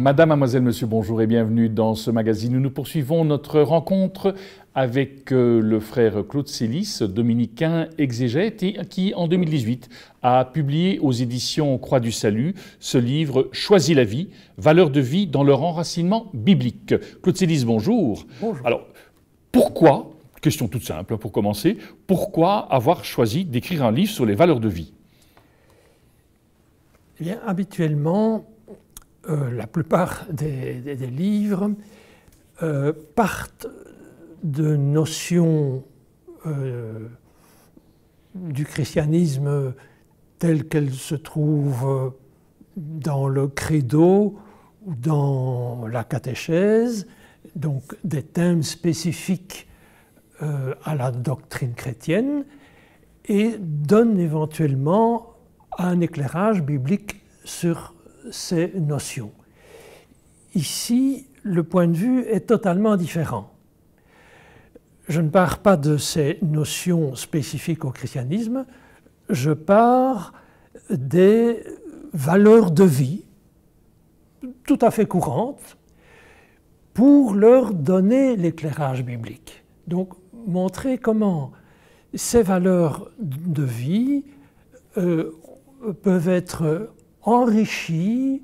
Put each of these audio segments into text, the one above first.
Madame, mademoiselle, monsieur, bonjour et bienvenue dans ce magazine où nous poursuivons notre rencontre avec le frère Claude Célis, dominicain exégète, et qui en 2018 a publié aux éditions Croix du Salut ce livre « Choisis la vie, valeurs de vie dans leur enracinement biblique ». Claude Célis, bonjour. Bonjour. Alors, pourquoi, question toute simple pour commencer, pourquoi avoir choisi d'écrire un livre sur les valeurs de vie? Eh bien, habituellement, la plupart des livres partent de notions du christianisme telles qu'elles se trouvent dans le credo ou dans la catéchèse, donc des thèmes spécifiques à la doctrine chrétienne, et donnent éventuellement un éclairage biblique sur ces notions. Ici, le point de vue est totalement différent. Je ne pars pas de ces notions spécifiques au christianisme, je pars des valeurs de vie tout à fait courantes pour leur donner l'éclairage biblique. Donc, montrer comment ces valeurs de vie peuvent être enrichies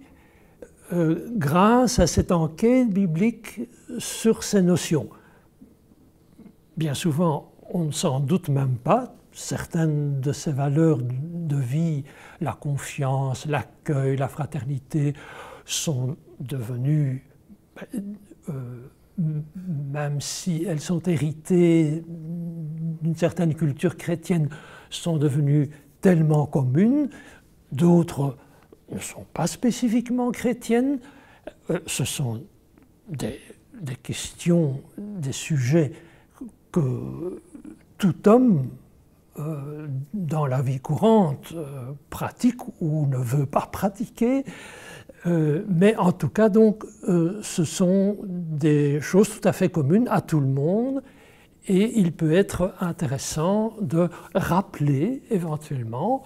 grâce à cette enquête biblique sur ces notions. Bien souvent, on ne s'en doute même pas. Certaines de ces valeurs de vie, la confiance, l'accueil, la fraternité, sont devenues, même si elles sont héritées d'une certaine culture chrétienne, sont devenues tellement communes. D'autres ne sont pas spécifiquement chrétiennes. Ce sont des questions, des sujets que tout homme, dans la vie courante, pratique ou ne veut pas pratiquer. Mais en tout cas, donc, ce sont des choses tout à fait communes à tout le monde. Et il peut être intéressant de rappeler éventuellement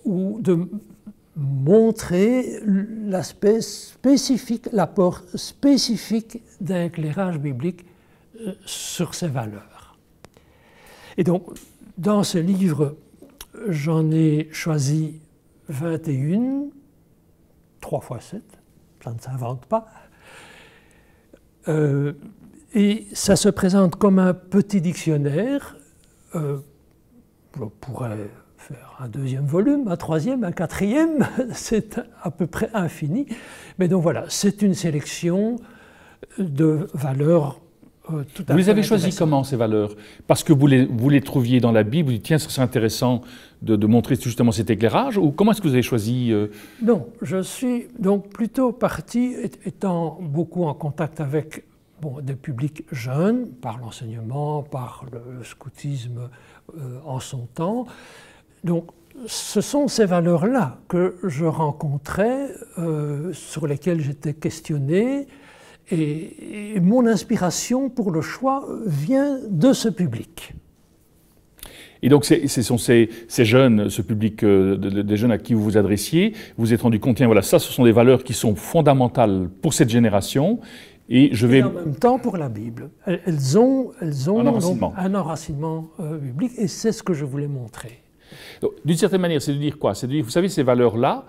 ou de montrer l'aspect spécifique, l'apport spécifique d'un éclairage biblique sur ces valeurs. Et donc, dans ce livre, j'en ai choisi 21, 3 fois 7, ça ne s'invente pas. Et ça se présente comme un petit dictionnaire. On pourrait faire un deuxième volume, un troisième, un quatrième, c'est à peu près infini. Mais donc voilà, c'est une sélection de valeurs tout à fait. Vous les avez choisies comment, ces valeurs? Parce que vous les trouviez dans la Bible, vous dites, tiens, c'est intéressant de montrer justement cet éclairage, ou comment est-ce que vous avez choisi Non, je suis donc plutôt parti, étant beaucoup en contact avec des publics jeunes, par l'enseignement, par le scoutisme en son temps. Donc, ce sont ces valeurs-là que je rencontrais, sur lesquelles j'étais questionné, et mon inspiration pour le choix vient de ce public. Et donc, ce sont ces jeunes, ce public des jeunes à qui vous vous adressiez, vous vous êtes rendu compte, tiens, voilà, ça, ce sont des valeurs qui sont fondamentales pour cette génération. Et en même temps pour la Bible. Elles ont un enracinement biblique, et c'est ce que je voulais montrer. D'une certaine manière, c'est de dire quoi? C'est de dire, vous savez, ces valeurs-là,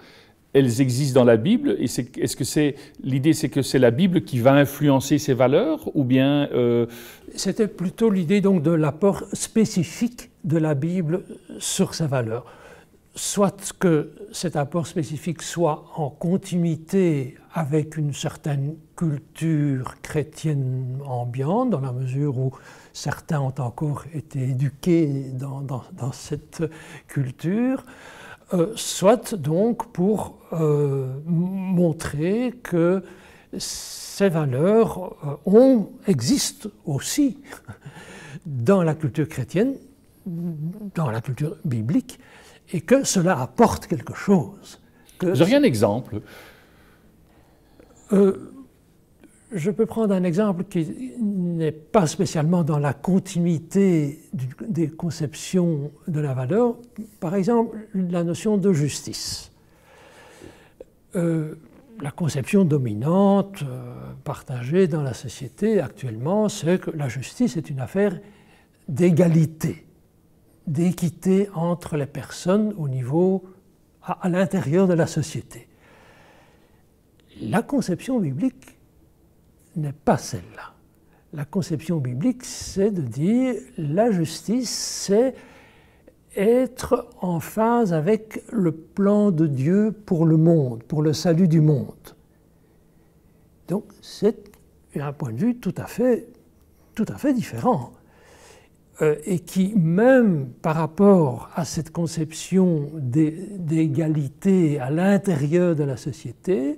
elles existent dans la Bible, et est-ce que l'idée, c'est que c'est la Bible qui va influencer ces valeurs, ou bien C'était plutôt l'idée donc de l'apport spécifique de la Bible sur ces valeurs. Soit que cet apport spécifique soit en continuité avec une certaine culture chrétienne ambiante, dans la mesure où certains ont encore été éduqués dans cette culture, soit donc pour montrer que ces valeurs existent aussi dans la culture chrétienne, dans la culture biblique, et que cela apporte quelque chose. Vous auriez un exemple? Je peux prendre un exemple qui n'est pas spécialement dans la continuité des conceptions de la valeur. Par exemple, la notion de justice. la conception dominante, partagée dans la société actuellement, c'est que la justice est une affaire d'égalité, d'équité entre les personnes au niveau, à l'intérieur de la société. La conception biblique n'est pas celle-là. La conception biblique, c'est de dire la justice, c'est être en phase avec le plan de Dieu pour le monde, pour le salut du monde. Donc c'est un point de vue tout à fait différent. Et qui, même par rapport à cette conception d'égalité à l'intérieur de la société,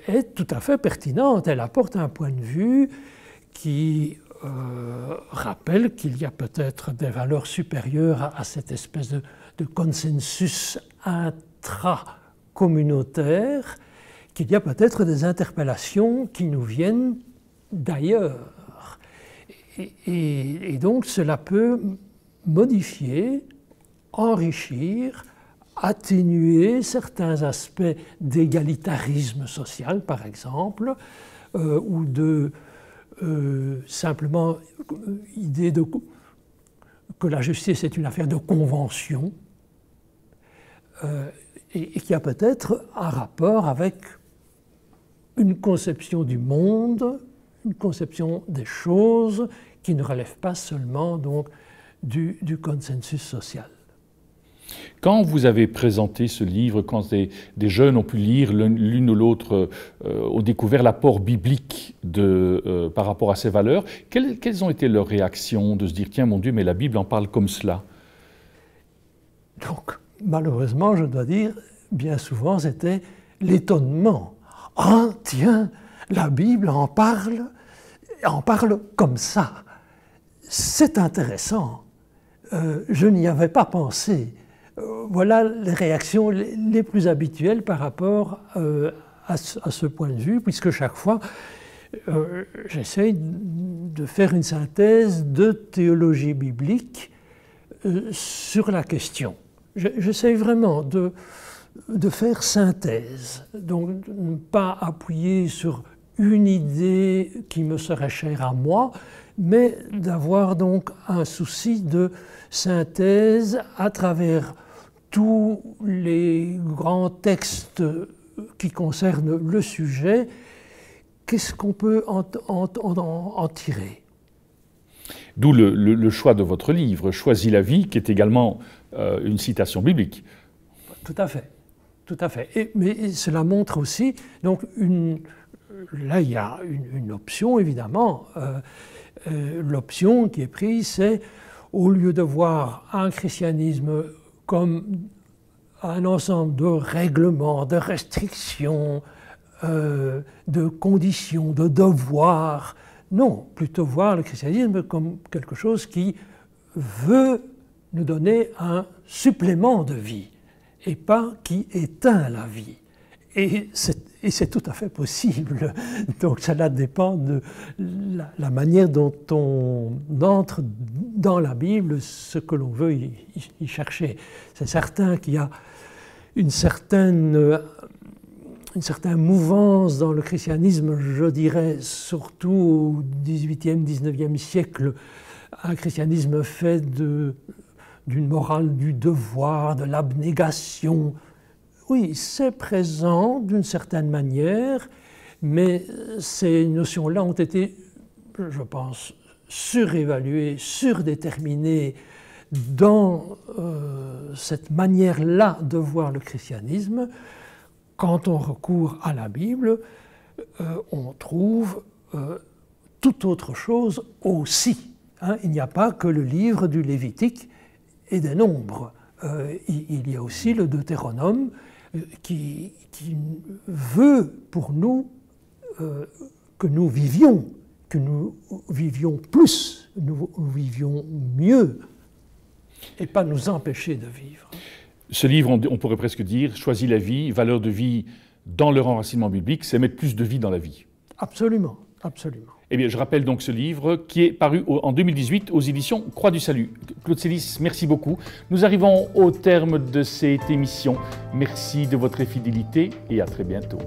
est tout à fait pertinente. Elle apporte un point de vue qui rappelle qu'il y a peut-être des valeurs supérieures à cette espèce de consensus intracommunautaire, qu'il y a peut-être des interpellations qui nous viennent d'ailleurs. Et donc cela peut modifier, enrichir, atténuer certains aspects d'égalitarisme social, par exemple, ou de simplement idée que la justice est une affaire de convention, et qui a peut-être un rapport avec une conception du monde, une conception des choses qui ne relève pas seulement donc du consensus social. Quand vous avez présenté ce livre, quand des jeunes ont pu lire, l'une ou l'autre ont découvert l'apport biblique par rapport à ces valeurs, quelles ont été leurs réactions de se dire « Tiens, mon Dieu, mais la Bible en parle comme cela » ? Donc, malheureusement, je dois dire, bien souvent, c'était l'étonnement. « Ah, tiens, la Bible en parle comme ça. C'est intéressant. Je n'y avais pas pensé. » Voilà les réactions les plus habituelles par rapport à ce point de vue, puisque chaque fois, j'essaye de faire une synthèse de théologie biblique sur la question. J'essaye vraiment de faire synthèse, donc de ne pas appuyer sur une idée qui me serait chère à moi, mais d'avoir donc un souci de synthèse à travers tous les grands textes qui concernent le sujet. Qu'est-ce qu'on peut en tirer? D'où le choix de votre livre, « Choisis la vie », qui est également une citation biblique. Tout à fait, tout à fait. Mais cela montre aussi, donc là il y a une option évidemment. L'option qui est prise, c'est au lieu de voir un christianisme comme un ensemble de règlements, de restrictions, de conditions, de devoirs. Non, plutôt voir le christianisme comme quelque chose qui veut nous donner un supplément de vie et pas qui éteint la vie. Et c'est tout à fait possible. Donc cela dépend de la manière dont on entre dans la Bible, ce que l'on veut y chercher. C'est certain qu'il y a une certaine mouvance dans le christianisme, je dirais, surtout au XVIIIe, XIXe siècle, un christianisme fait d'une morale du devoir, de l'abnégation. Oui, c'est présent d'une certaine manière, mais ces notions-là ont été, je pense, surévaluées, surdéterminées dans cette manière-là de voir le christianisme. Quand on recourt à la Bible, on trouve toute autre chose aussi. Hein. Il n'y a pas que le livre du Lévitique et des Nombres. Il y a aussi le Deutéronome qui veut pour nous que nous vivions plus, nous vivions mieux, et pas nous empêcher de vivre. Ce livre, on pourrait presque dire, Choisis la vie, valeur de vie dans le renracinement biblique, c'est mettre plus de vie dans la vie. Absolument, absolument. Eh bien, je rappelle donc ce livre qui est paru en 2018 aux éditions Croix du Salut. Claude Sélis, merci beaucoup. Nous arrivons au terme de cette émission. Merci de votre fidélité et à très bientôt.